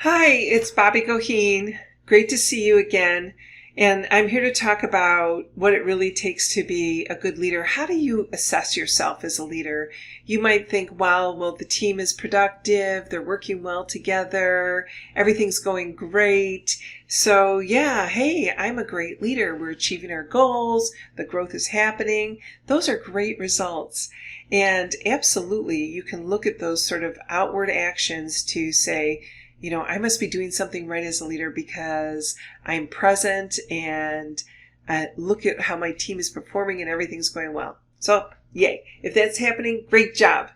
Hi, it's Bobbie Goheen. Great to see you again. And I'm here to talk about what it really takes to be a good leader. How do you assess yourself as a leader? You might think, well, the team is productive, they're working well together, everything's going great. So yeah, hey, I'm a great leader. We're achieving our goals, the growth is happening. Those are great results. And absolutely, you can look at those sort of outward actions to say, I must be doing something right as a leader because I'm present and look at how my team is performing and everything's going well. So, yay. If that's happening, great job.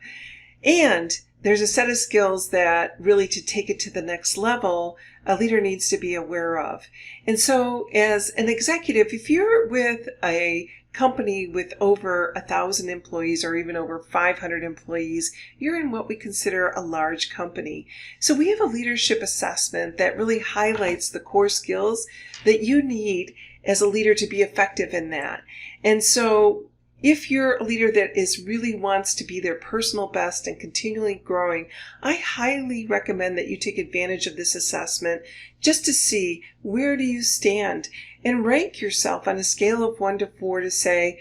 And there's a set of skills that really to take it to the next level, a leader needs to be aware of. And so as an executive, if you're with a company with over 1,000 employees or even over 500 employees, you're in what we consider a large company. So we have a leadership assessment that really highlights the core skills that you need as a leader to be effective in that. And so if you're a leader that really wants to be their personal best and continually growing, I highly recommend that you take advantage of this assessment just to see where do you stand and rank yourself on a scale of 1 to 4 to say,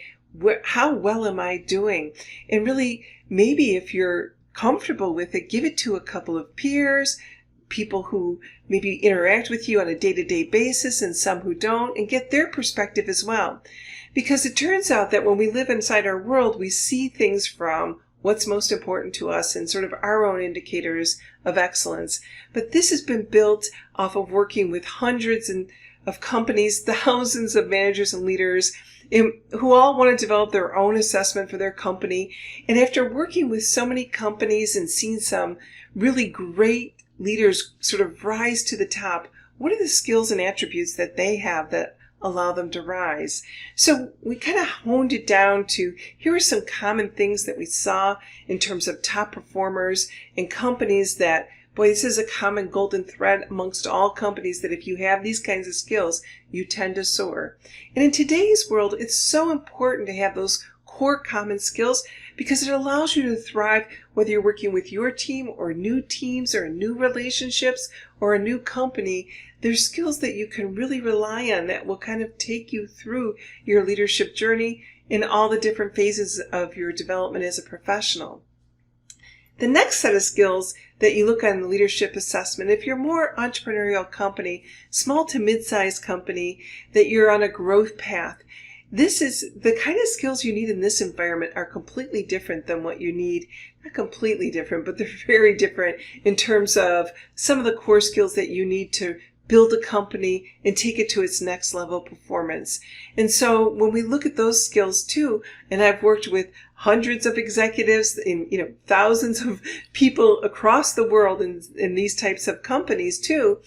how well am I doing? And really, maybe if you're comfortable with it, give it to a couple of peers, people who maybe interact with you on a day-to-day basis and some who don't, and get their perspective as well. Because it turns out that when we live inside our world, we see things from what's most important to us and sort of our own indicators of excellence. But this has been built off of working with hundreds of companies, thousands of managers and leaders who all want to develop their own assessment for their company. And after working with so many companies and seeing some really great leaders sort of rise to the top, what are the skills and attributes that they have that allow them to rise? So we kind of honed it down to, here are some common things that we saw in terms of top performers and companies that, boy, this is a common golden thread amongst all companies, that if you have these kinds of skills, you tend to soar. And in today's world, it's so important to have those core common skills because it allows you to thrive whether you're working with your team or new teams or new relationships or a new company. There's skills that you can really rely on that will kind of take you through your leadership journey in all the different phases of your development as a professional. The next set of skills that you look at in the leadership assessment, if you're more entrepreneurial company, small to mid-sized company, that you're on a growth path, this is the kind of skills you need in this environment are completely different than what you need. Not completely different, but they're very different in terms of some of the core skills that you need to build a company and take it to its next level of performance. And so when we look at those skills too, and I've worked with hundreds of executives in thousands of people across the world in these types of companies too,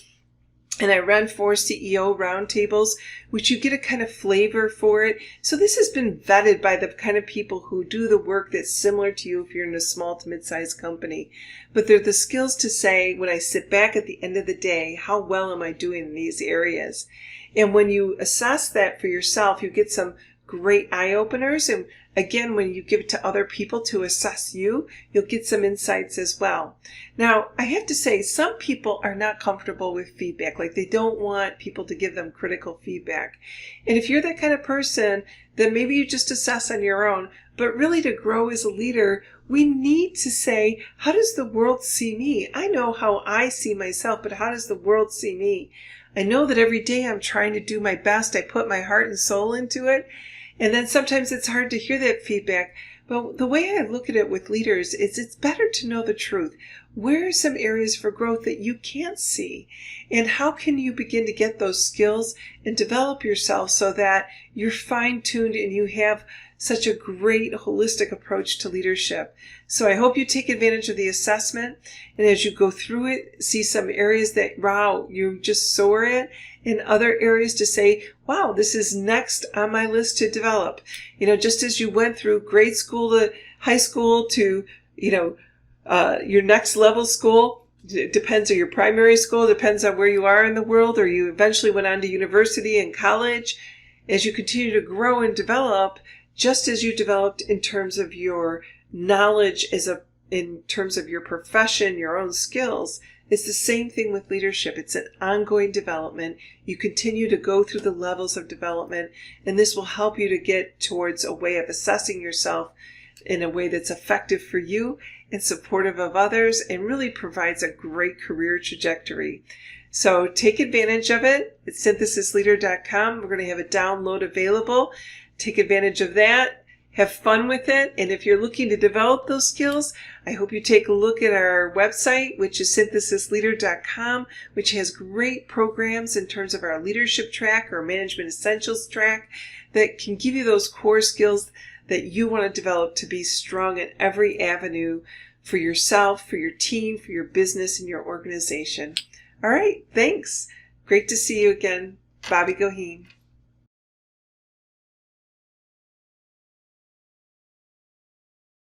and I ran 4 CEO roundtables, which you get a kind of flavor for it. So this has been vetted by the kind of people who do the work that's similar to you if you're in a small to mid-sized company. But they're the skills to say, when I sit back at the end of the day, how well am I doing in these areas? And when you assess that for yourself, you get some great eye-openers. And again, when you give it to other people to assess you, you'll get some insights as well. Now, I have to say, some people are not comfortable with feedback. Like, they don't want people to give them critical feedback. And if you're that kind of person, then maybe you just assess on your own. But really, to grow as a leader, we need to say, how does the world see me? I know how I see myself, but how does the world see me? I know that every day I'm trying to do my best. I put my heart and soul into it. And then sometimes it's hard to hear that feedback. But the way I look at it with leaders is it's better to know the truth. Where are some areas for growth that you can't see? And how can you begin to get those skills and develop yourself so that you're fine-tuned and you have such a great holistic approach to leadership? So I hope you take advantage of the assessment, and as you go through it, see some areas that, wow, you just soar at, and other areas to say, wow, this is next on my list to develop. Just as you went through grade school to high school to, your next level school, it depends on your primary school, depends on where you are in the world, or you eventually went on to university and college. As you continue to grow and develop, just as you developed in terms of your knowledge in terms of your profession, your own skills, It's the same thing with leadership. It's an ongoing development. You continue to go through the levels of development, and this will help you to get towards a way of assessing yourself in a way that's effective for you and supportive of others, and really provides a great career trajectory. So take advantage of it. It's synthesisleader.com. We're going to have a download available. Take advantage of that. Have fun with it. And if you're looking to develop those skills, I hope you take a look at our website, which is synthesisleader.com, which has great programs in terms of our leadership track or management essentials track that can give you those core skills that you want to develop to be strong in every avenue for yourself, for your team, for your business, and your organization. All right, thanks. Great to see you again. Bobbie Goheen.